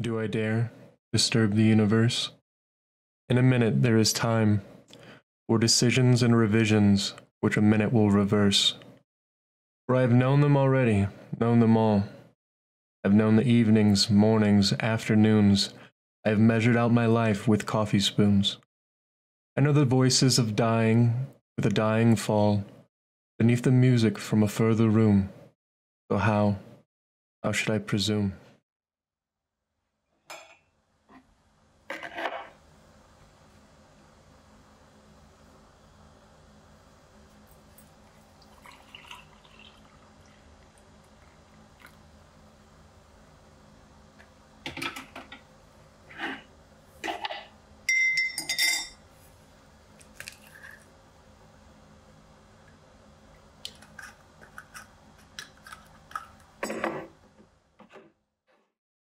do I dare disturb the universe? In a minute there is time for decisions and revisions which a minute will reverse. For I have known them already, known them all. I have known the evenings, mornings, afternoons. I have measured out my life with coffee spoons. I know the voices of dying with a dying fall beneath the music from a further room. So how should I presume?